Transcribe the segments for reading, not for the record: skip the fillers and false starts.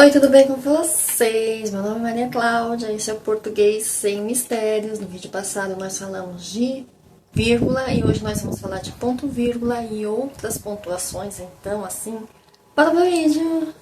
Oi, tudo bem com vocês? Meu nome é Maria Cláudia, esse é o Português Sem Mistérios. No vídeo passado nós falamos de vírgula e hoje nós vamos falar de ponto, vírgula e outras pontuações. Então, assim, bora pro vídeo!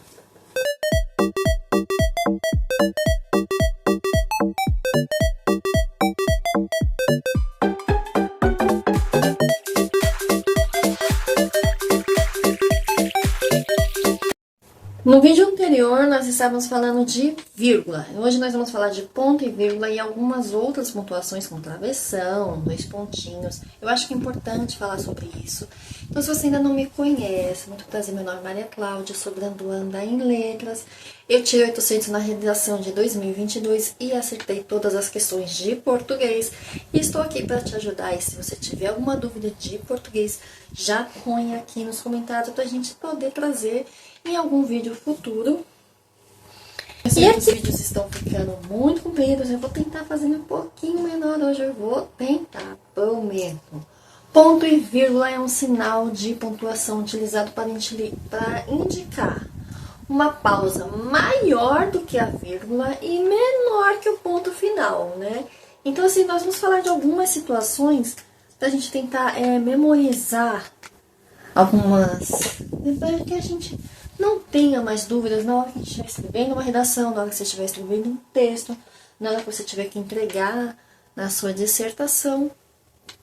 No vídeo anterior, nós estávamos falando de vírgula. Hoje nós vamos falar de ponto e vírgula e algumas outras pontuações, como travessão, dois pontinhos. Eu acho que é importante falar sobre isso. Então, se você ainda não me conhece, muito prazer, meu nome é Maria Cláudia, sou graduanda em Letras. Eu tirei 800 na redação de 2022 e acertei todas as questões de português. E estou aqui para te ajudar. E se você tiver alguma dúvida de português, já põe aqui nos comentários para a gente poder trazer em algum vídeo futuro. E aqui os vídeos estão ficando muito compridos, eu vou tentar fazer um pouquinho menor hoje, eu vou tentar, prometo. Ponto e vírgula é um sinal de pontuação utilizado para indicar uma pausa maior do que a vírgula e menor que o ponto final, né? Então, assim, nós vamos falar de algumas situações para a gente tentar memorizar algumas, para que a gente não tenha mais dúvidas na hora que a gente estiver escrevendo uma redação, na hora que você estiver escrevendo um texto, na hora que você tiver que entregar na sua dissertação,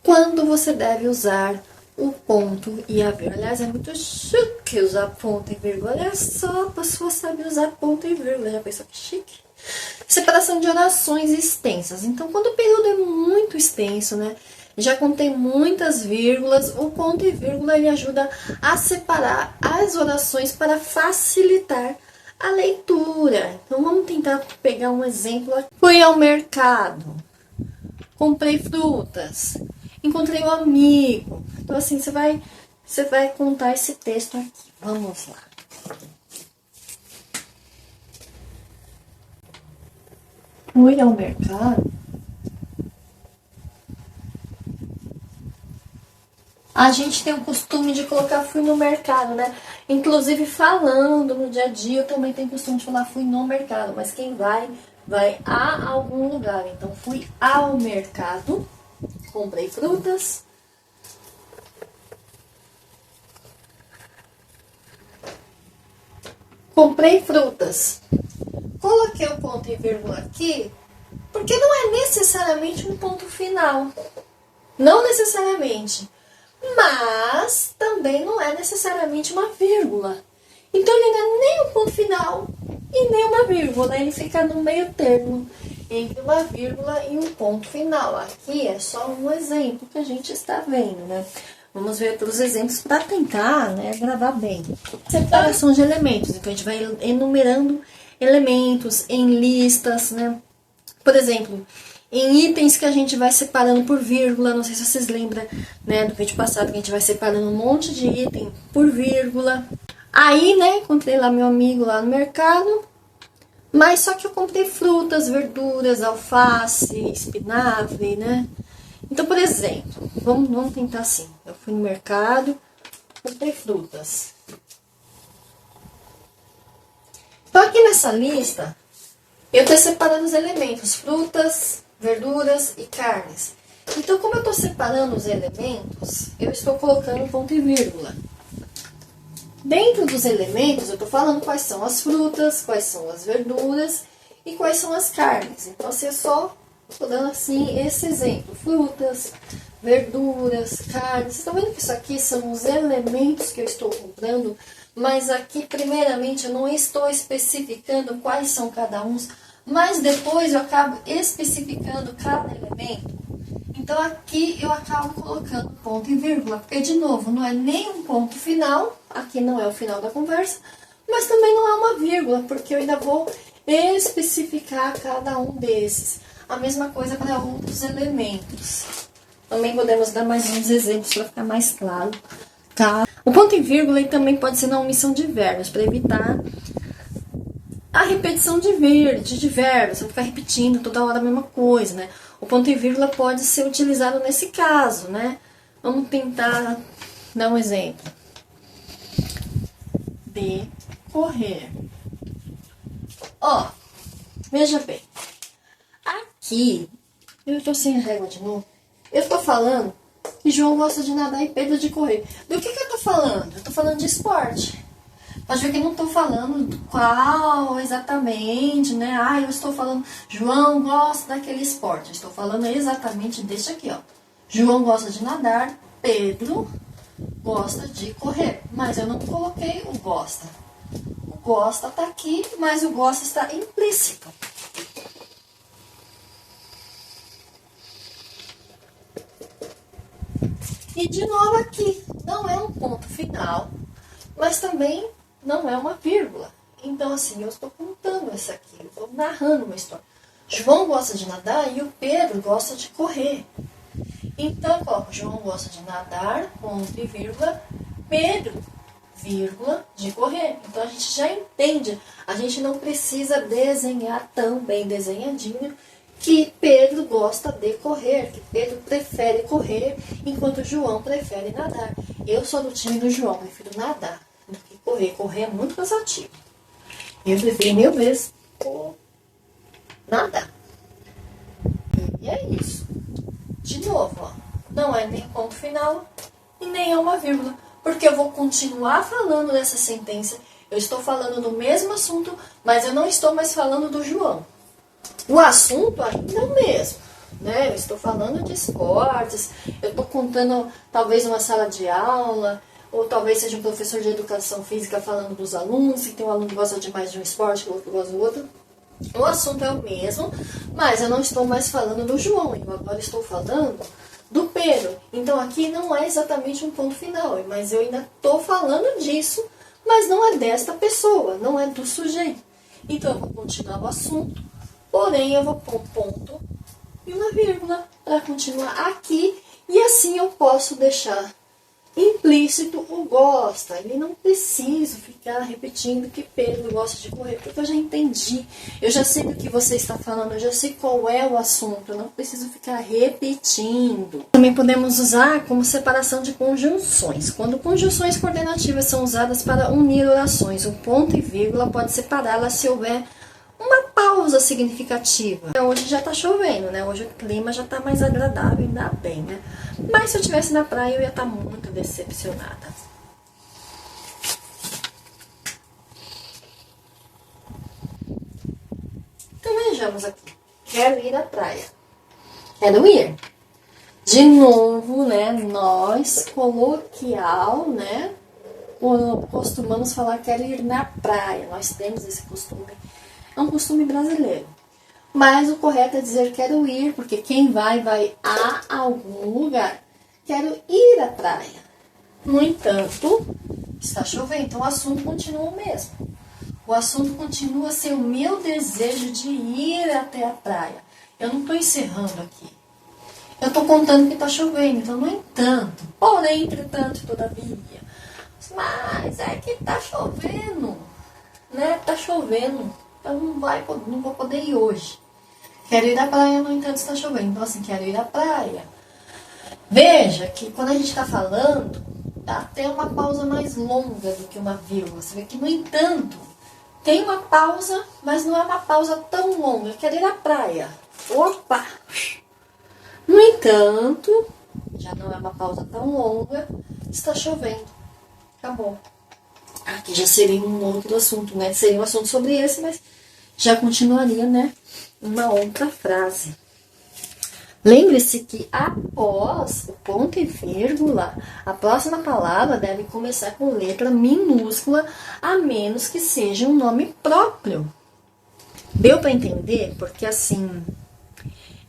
quando você deve usar o ponto e a vírgula. Aliás, é muito chique usar ponto e vírgula. Olha só, a pessoa sabe usar ponto e vírgula. Já pensou que chique? Separação de orações extensas. Então, quando o período é muito extenso, né? Já contém muitas vírgulas, o ponto e vírgula ele ajuda a separar as orações para facilitar a leitura. Então vamos tentar pegar um exemplo. Fui ao mercado, comprei frutas, encontrei um amigo. Então assim, você vai contar esse texto aqui. Vamos lá. Fui ao mercado. A gente tem o costume de colocar fui no mercado, né? Inclusive falando no dia a dia, eu também tenho o costume de falar fui no mercado. Mas quem vai a algum lugar. Então, fui ao mercado, comprei frutas. Comprei frutas. Coloquei o ponto e vírgula aqui, porque não é necessariamente um ponto final. Não necessariamente. Mas também não é necessariamente uma vírgula. Então ele não é nem um ponto final e nem uma vírgula. Ele fica no meio termo entre uma vírgula e um ponto final. Aqui é só um exemplo que a gente está vendo, né? Vamos ver outros exemplos para tentar, né, gravar bem. Separação de elementos. Então a gente vai enumerando elementos em listas, né? Por exemplo, em itens que a gente vai separando por vírgula, não sei se vocês lembram, né, do vídeo passado, que a gente vai separando um monte de item por vírgula. Aí, né, encontrei lá meu amigo lá no mercado, mas só que eu comprei frutas, verduras, alface, espinafre, né. Então, por exemplo, vamos tentar assim, eu fui no mercado, comprei frutas. Então, aqui nessa lista, eu estou separando os elementos, frutas, verduras e carnes. Então, como eu estou separando os elementos, eu estou colocando ponto e vírgula. Dentro dos elementos, eu estou falando quais são as frutas, quais são as verduras e quais são as carnes. Então, assim, eu só estou dando assim esse exemplo. Frutas, verduras, carnes. Vocês estão vendo que isso aqui são os elementos que eu estou comprando, mas aqui, primeiramente, eu não estou especificando quais são cada um, mas depois eu acabo especificando cada elemento. Então, aqui eu acabo colocando ponto e vírgula, porque, de novo, não é nem um ponto final, aqui não é o final da conversa, mas também não é uma vírgula, porque eu ainda vou especificar cada um desses. A mesma coisa para outros elementos. Também podemos dar mais uns exemplos para ficar mais claro, tá? O ponto e vírgula ele também pode ser na omissão de verbos, para evitar a repetição de verbos, você ficar repetindo toda hora a mesma coisa, né? O ponto e vírgula pode ser utilizado nesse caso, né? Vamos tentar dar um exemplo. Decorrer. Ó, veja bem. Aqui, eu tô sem a régua de novo. Eu tô falando que João gosta de nadar e Pedro de correr. Do que eu tô falando? Eu tô falando de esporte. Pode ver que eu não tô falando do qual exatamente, né? Ah, eu estou falando, João gosta daquele esporte. Eu estou falando exatamente desse aqui, ó. João gosta de nadar, Pedro gosta de correr. Mas eu não coloquei o gosta. O gosta tá aqui, mas o gosta está implícito. E de novo aqui, não é um ponto final, mas também não é uma vírgula. Então assim, eu estou contando essa aqui, eu estou narrando uma história. João gosta de nadar e o Pedro gosta de correr. Então eu coloco, João gosta de nadar, ponto e vírgula, Pedro, vírgula, de correr. Então a gente já entende, a gente não precisa desenhar tão bem desenhadinho, que Pedro gosta de correr, que Pedro prefere correr, enquanto João prefere nadar. Eu sou do time do João, prefiro nadar do que correr. Correr é muito cansativo. Eu prefiro 1000 vezes nadar. E é isso. De novo, ó, não é nem ponto final e nem é uma vírgula, porque eu vou continuar falando dessa sentença. Eu estou falando do mesmo assunto, mas eu não estou mais falando do João. O assunto ainda é o mesmo, né? Eu estou falando de esportes, eu estou contando talvez uma sala de aula, ou talvez seja um professor de educação física falando dos alunos, que tem um aluno que gosta de mais de um esporte, que o outro gosta do outro. O assunto é o mesmo, mas eu não estou mais falando do João, eu agora estou falando do Pedro. Então aqui não é exatamente um ponto final, mas eu ainda estou falando disso, mas não é desta pessoa, não é do sujeito. Então eu vou continuar o assunto, porém eu vou pôr um ponto e uma vírgula para continuar aqui, e assim eu posso deixar implícito o gosta. E não preciso ficar repetindo que Pedro gosta de correr, porque eu já entendi, eu já sei do que você está falando, eu já sei qual é o assunto, eu não preciso ficar repetindo. Também podemos usar como separação de conjunções. Quando conjunções coordenativas são usadas para unir orações, o ponto e vírgula pode separá-las se houver uma pausa significativa. Hoje já tá chovendo, né? Hoje o clima já tá mais agradável, ainda bem, né? Mas se eu estivesse na praia, eu ia estar muito decepcionada. Então vejamos aqui. Quero ir à praia. Quero ir. De novo, né? Nós, coloquial, né? Costumamos falar quero ir na praia. Nós temos esse costume. É um costume brasileiro. Mas o correto é dizer quero ir, porque quem vai a algum lugar. Quero ir à praia. No entanto, está chovendo, então o assunto continua o mesmo. O assunto continua a ser o meu desejo de ir até a praia. Eu não estou encerrando aqui. Eu estou contando que está chovendo, então no entanto, porém, entretanto, todavia. Mas é que está chovendo, né? Está chovendo. Eu não vou poder ir hoje. Quero ir à praia, no entanto está chovendo. Então assim, quero ir à praia. Veja que quando a gente está falando, dá até uma pausa mais longa do que uma vírgula. Você vê que, no entanto, tem uma pausa, mas não é uma pausa tão longa. Eu quero ir à praia. Opa! No entanto, já não é uma pausa tão longa, está chovendo. Acabou. Aqui já seria um outro assunto, né? Seria um assunto sobre esse, mas já continuaria, né? Uma outra frase. Lembre-se que após o ponto e vírgula, a próxima palavra deve começar com letra minúscula, a menos que seja um nome próprio. Deu para entender? Porque assim,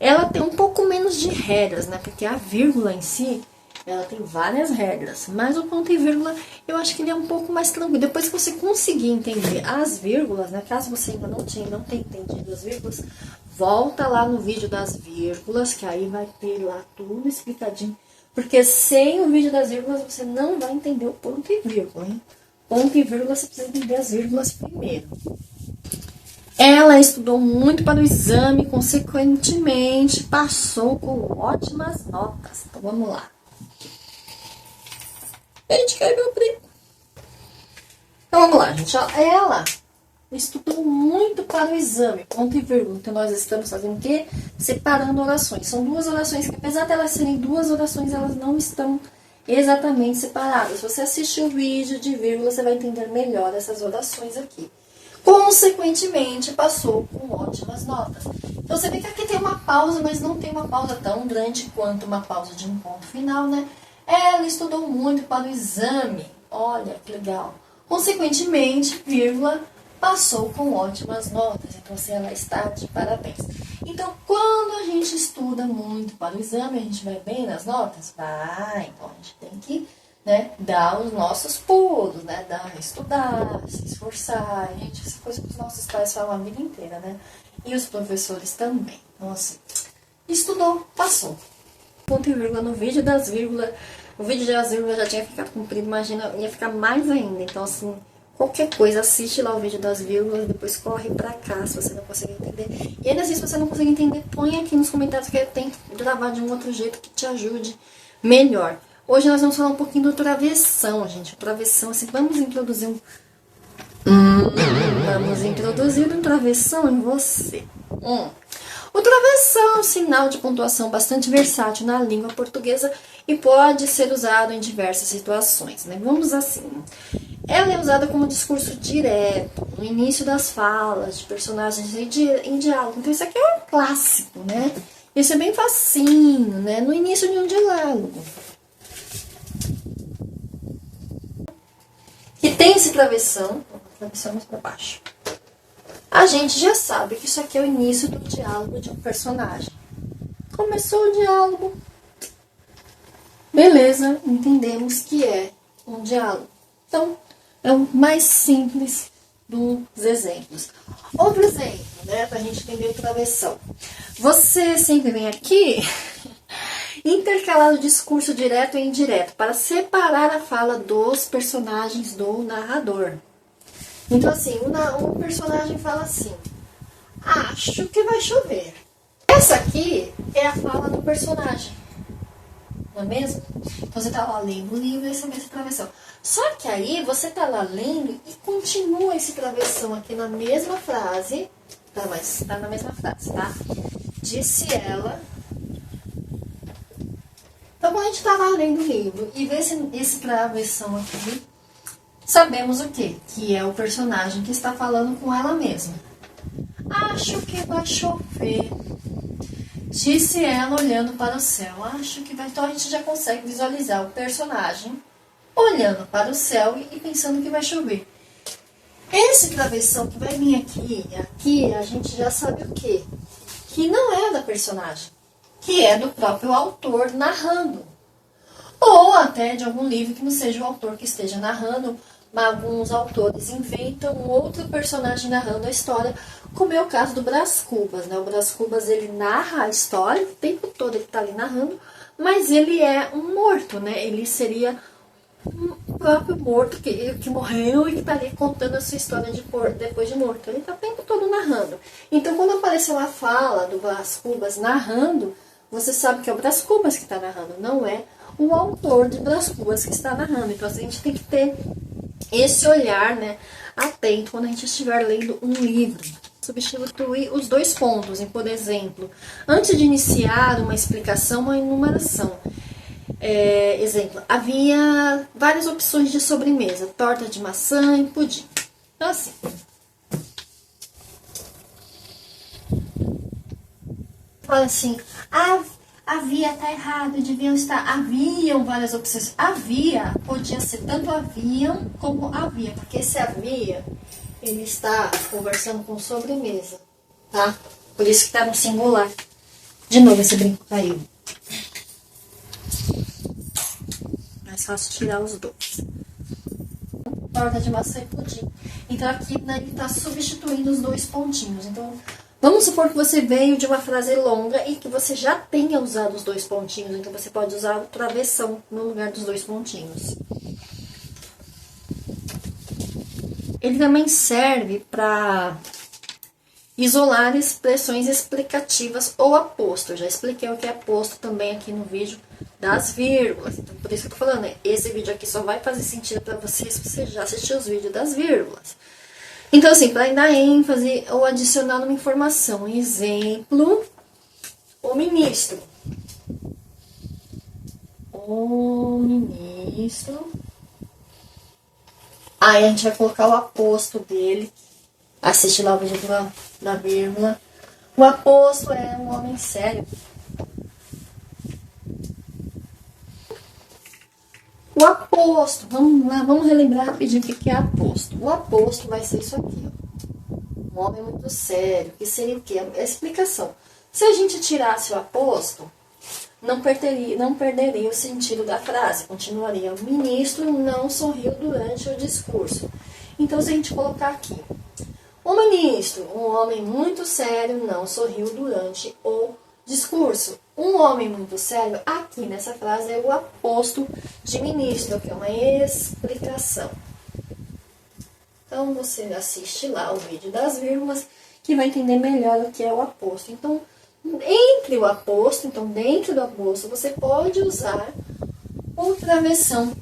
ela tem um pouco menos de regras, né? Porque a vírgula em si, ela tem várias regras, mas o ponto e vírgula, eu acho que ele é um pouco mais tranquilo. Depois que você conseguir entender as vírgulas, né? Caso você ainda não tenha entendido as vírgulas, volta lá no vídeo das vírgulas, que aí vai ter lá tudo explicadinho. Porque sem o vídeo das vírgulas, você não vai entender o ponto e vírgula, hein? Ponto e vírgula, você precisa entender as vírgulas primeiro. Ela estudou muito para o exame, consequentemente, passou com ótimas notas. Então, vamos lá. Gente, caiu meu brinco. Então, vamos lá, gente. Ela estudou muito para o exame, ponto e vírgula. Então, nós estamos fazendo o quê? Separando orações. São duas orações que, apesar de elas serem duas orações, elas não estão exatamente separadas. Se você assistir o vídeo de vírgula, você vai entender melhor essas orações aqui. Consequentemente, passou com ótimas notas. Então, você vê que aqui tem uma pausa, mas não tem uma pausa tão grande quanto uma pausa de um ponto final, né? Ela estudou muito para o exame. Olha, que legal. Consequentemente, vírgula, passou com ótimas notas. Então, assim, ela está de parabéns. Então, quando a gente estuda muito para o exame, a gente vai bem nas notas? Vai. Então, a gente tem que, né, dar os nossos pulos, né? Estudar, se esforçar. Gente, essa coisa que os nossos pais falam a vida inteira, né? E os professores também. Então, assim, estudou, passou. Ponto e vírgula no vídeo das vírgulas. O vídeo das vírgulas já tinha ficado comprido, imagina, ia ficar mais ainda. Então, assim, qualquer coisa, assiste lá o vídeo das vírgulas, depois corre pra cá se você não conseguir entender. E ainda assim, se você não conseguir entender, põe aqui nos comentários que eu tento gravar de um outro jeito que te ajude melhor. Hoje nós vamos falar um pouquinho do travessão, gente. O travessão, assim, vamos introduzir um travessão em você. O travessão é um sinal de pontuação bastante versátil na língua portuguesa e pode ser usado em diversas situações, né? Vamos assim. Ela é usada como discurso direto, no início das falas de personagens em diálogo. Então, isso aqui é um clássico, né? Isso é bem facinho, né? No início de um diálogo. E tem esse travessão mais para baixo. A gente já sabe que isso aqui é o início do diálogo de um personagem. Começou o diálogo. Beleza, entendemos que é um diálogo. Então, é o mais simples dos exemplos. Outro exemplo, né, para a gente entender o travessão. Você sempre vem aqui intercalar o discurso direto e indireto para separar a fala dos personagens do narrador. Então, assim, um personagem fala assim: acho que vai chover. Essa aqui é a fala do personagem. Não é mesmo? Então, você está lá lendo o livro e esse é esse travessão. Só que aí, você está lá lendo e continua esse travessão aqui na mesma frase. Tá, mas está na mesma frase, tá? Disse ela. Então, quando a gente está lá lendo o livro e vê esse travessão aqui, sabemos o quê? Que é o personagem que está falando com ela mesma. Acho que vai chover. Disse ela olhando para o céu. Acho que vai. Então a gente já consegue visualizar o personagem olhando para o céu e pensando que vai chover. Esse travessão que vai vir aqui a gente já sabe o quê? Que não é da personagem, que é do próprio autor narrando. Ou até de algum livro que não seja o autor que esteja narrando, mas alguns autores inventam um outro personagem narrando a história, como é o caso do Brás Cubas, né? O Brás Cubas, ele narra a história, o tempo todo ele está ali narrando, mas ele é um morto, né? Ele seria um próprio morto que morreu e que está ali contando a sua história depois de morto. Ele está o tempo todo narrando. Então, quando apareceu a fala do Brás Cubas narrando, você sabe que é o Brás Cubas que está narrando, não é o autor de Brás Cubas que está narrando. Então, a gente tem que ter esse olhar, né, atento quando a gente estiver lendo um livro. Substituir os dois pontos em, por exemplo, antes de iniciar uma explicação, uma enumeração. Exemplo, havia várias opções de sobremesa, torta de maçã e pudim. Então, assim, fala assim, havia, tá errado, deviam estar, haviam várias opções. Havia, podia ser tanto haviam como havia, porque esse havia, ele está conversando com sobremesa, tá? Por isso que tá no singular. De novo esse brinco caiu. Mais fácil tirar os dois. Torta de maçã e pudim. Então aqui, né, ele tá substituindo os dois pontinhos. Então, vamos supor que você veio de uma frase longa e que você já tenha usado os dois pontinhos. Então, você pode usar o travessão no lugar dos dois pontinhos. Ele também serve para isolar expressões explicativas ou aposto. Eu já expliquei o que é aposto também aqui no vídeo das vírgulas. Então, por isso que eu tô falando, né? Esse vídeo aqui só vai fazer sentido para você se você já assistiu os vídeos das vírgulas. Então, assim, para dar ênfase ou adicionar uma informação. Exemplo, o ministro. O ministro. Aí a gente vai colocar o aposto dele. Assiste lá o vídeo da vírgula. O aposto é um homem sério. O aposto, vamos lá, vamos relembrar rapidinho o que é aposto. O aposto vai ser isso aqui, ó. Um homem muito sério. Que seria o quê? A explicação. Se a gente tirasse o aposto, não perderia o sentido da frase. Continuaria: o ministro não sorriu durante o discurso. Então, se a gente colocar aqui: o ministro, um homem muito sério, não sorriu durante o discurso. Um homem muito sério, aqui nessa frase, é o aposto de ministro, que é uma explicação. Então, você assiste lá o vídeo das vírgulas, que vai entender melhor o que é o aposto. Então, entre o aposto, então dentro do aposto, você pode usar o travessão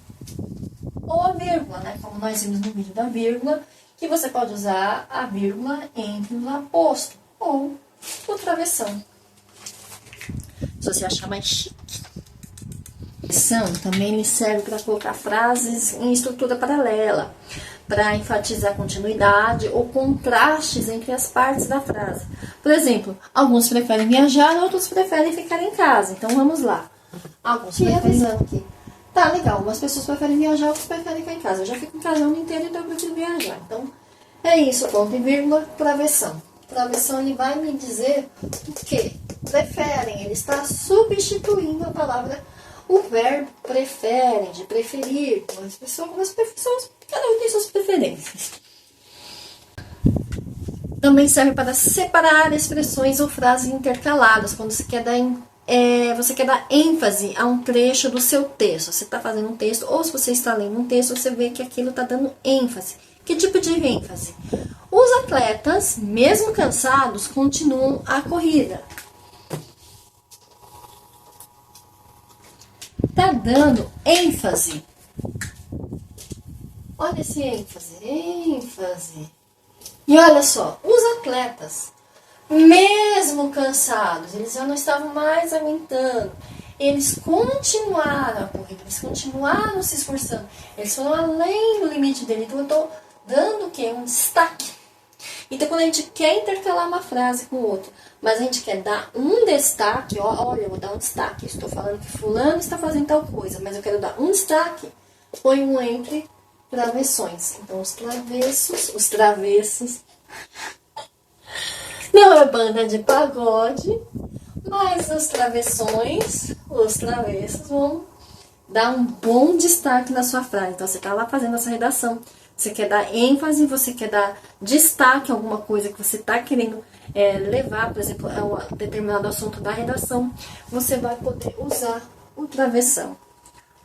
ou a vírgula, né? Como nós vimos no vídeo da vírgula, que você pode usar a vírgula entre o aposto ou o travessão. Se você achar mais chique. Também lhe serve para colocar frases em estrutura paralela, para enfatizar continuidade ou contrastes entre as partes da frase. Por exemplo, alguns preferem viajar, outros preferem ficar em casa. Então vamos lá. Alguns preferem aqui. Tá, legal. Umas pessoas preferem viajar, outros preferem ficar em casa. Eu já fico em casa o ano inteiro, então eu prefiro viajar. Então, é isso, ponto e vírgula, travessão. Travessão, ele vai me dizer o que preferem. Ele está substituindo a palavra, o verbo preferem, de preferir. As pessoas, cada um tem suas preferências. Também serve para separar expressões ou frases intercaladas, quando você quer dar ênfase a um trecho do seu texto. Você está fazendo um texto, ou se você está lendo um texto, você vê que aquilo está dando ênfase. Que tipo de ênfase? Os atletas, mesmo cansados, continuam a corrida. Está dando ênfase. Olha esse ênfase. E olha só, os atletas, mesmo cansados, eles já não estavam mais aguentando. Eles continuaram a corrida, eles continuaram se esforçando. Eles foram além do limite dele. Então eu estou dando o quê? Um destaque. Então quando a gente quer intercalar uma frase com outra, mas a gente quer dar um destaque, olha, eu vou dar um destaque. Estou falando que fulano está fazendo tal coisa, mas eu quero dar um destaque. Põe um entre travessões. Então os travessos, não é banda de pagode, mas os travessões, os travessos vão dar um bom destaque na sua frase. Então você está lá fazendo essa redação, você quer dar ênfase, você quer dar destaque a alguma coisa que você está querendo levar, por exemplo, a um determinado assunto da redação, você vai poder usar o travessão.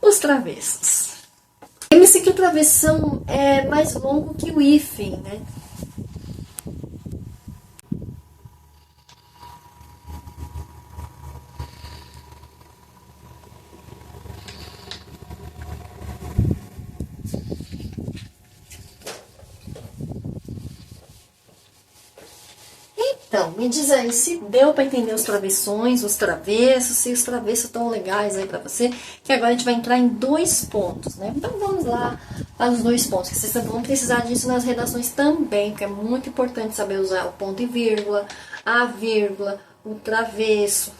Os travessos. Lembre-se que o travessão é mais longo que o hífen, né? Então, me diz aí se deu para entender os travessões, os travessos, se os travessos estão legais aí para você, que agora a gente vai entrar em 2 pontos, né? Então vamos lá para os 2 pontos, que vocês vão precisar disso nas redações também, porque é muito importante saber usar o ponto e vírgula, a vírgula, o travesso,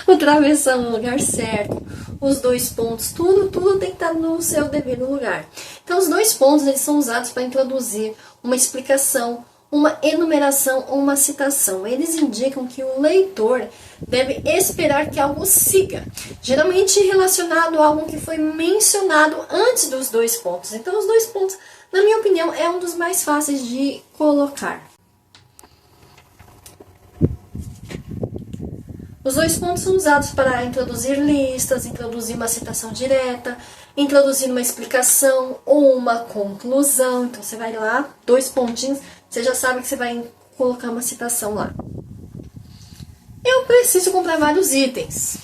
o travessão no lugar certo, os 2 pontos, tudo tem que estar no seu devido lugar. Então os 2 pontos, eles são usados para introduzir uma explicação, uma enumeração ou uma citação. Eles indicam que o leitor deve esperar que algo siga, geralmente relacionado a algo que foi mencionado antes dos 2 pontos. Então, os 2 pontos, na minha opinião, é um dos mais fáceis de colocar. Os 2 pontos são usados para introduzir listas, introduzir uma citação direta, introduzir uma explicação ou uma conclusão. Então, você vai lá, 2 pontinhos, você já sabe que você vai colocar uma citação lá. Eu preciso comprar vários itens.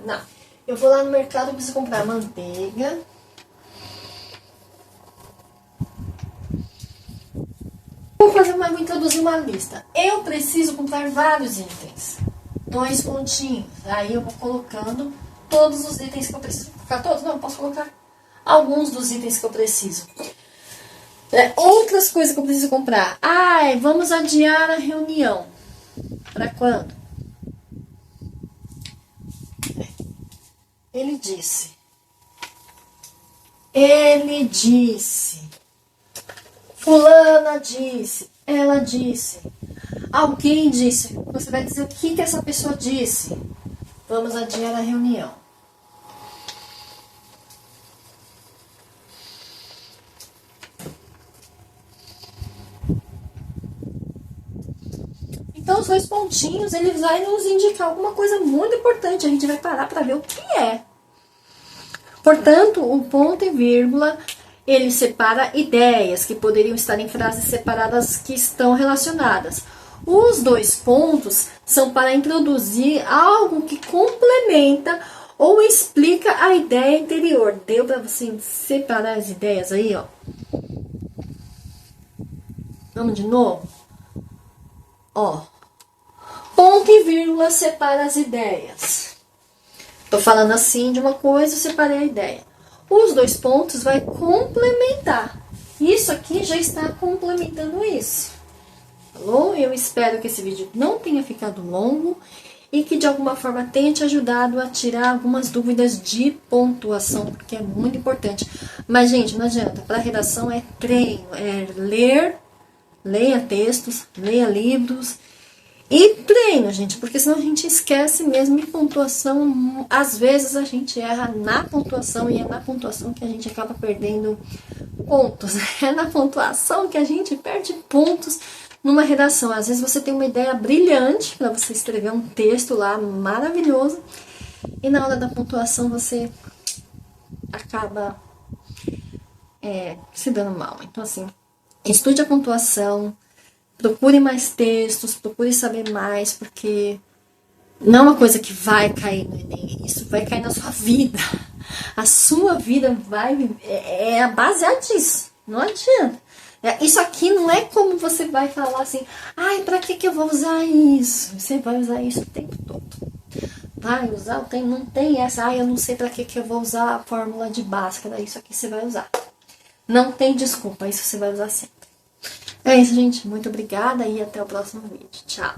Não. Eu vou lá no mercado e preciso comprar manteiga. Vou introduzir uma lista. Eu preciso comprar vários itens. 2 pontinhos. Aí eu vou colocando todos os itens que eu preciso. Colocar todos? Não, posso colocar alguns dos itens que eu preciso. Outras coisas que eu preciso comprar. Ai, vamos adiar a reunião. Para quando? Ele disse. Ele disse. Fulana disse. Ela disse. Alguém disse. Você vai dizer o que essa pessoa disse. Vamos adiar a reunião. Então, os 2 pontinhos, ele vai nos indicar alguma coisa muito importante. A gente vai parar para ver o que é. Portanto, o ponto e vírgula, ele separa ideias que poderiam estar em frases separadas que estão relacionadas. Os 2 pontos são para introduzir algo que complementa ou explica a ideia anterior. Deu para você separar as ideias aí, ó? Vamos de novo? Ó. Ponto e vírgula separa as ideias. Tô falando assim de uma coisa, eu separei a ideia. Os 2 pontos vai complementar. Isso aqui já está complementando isso. Falou? Eu espero que esse vídeo não tenha ficado longo e que de alguma forma tenha te ajudado a tirar algumas dúvidas de pontuação, porque é muito importante. Mas, gente, não adianta. Para redação é treino, é ler, leia textos, leia livros. E treino, gente, porque senão a gente esquece mesmo em pontuação. Às vezes a gente erra na pontuação e é na pontuação que a gente acaba perdendo pontos. É na pontuação que a gente perde pontos numa redação. Às vezes você tem uma ideia brilhante para você escrever um texto lá maravilhoso e na hora da pontuação você acaba se dando mal. Então, assim, estude a pontuação. Procure mais textos, procure saber mais, porque não é uma coisa que vai cair no Enem, isso vai cair na sua vida. A sua vida é baseada nisso, não adianta. Isso aqui não é como você vai falar assim, ai, pra que eu vou usar isso? Você vai usar isso o tempo todo. Vai usar, não tem essa, ai, eu não sei pra que eu vou usar a fórmula de Bhaskara, isso aqui você vai usar. Não tem desculpa, isso você vai usar sempre. É isso, gente. Muito obrigada e até o próximo vídeo. Tchau!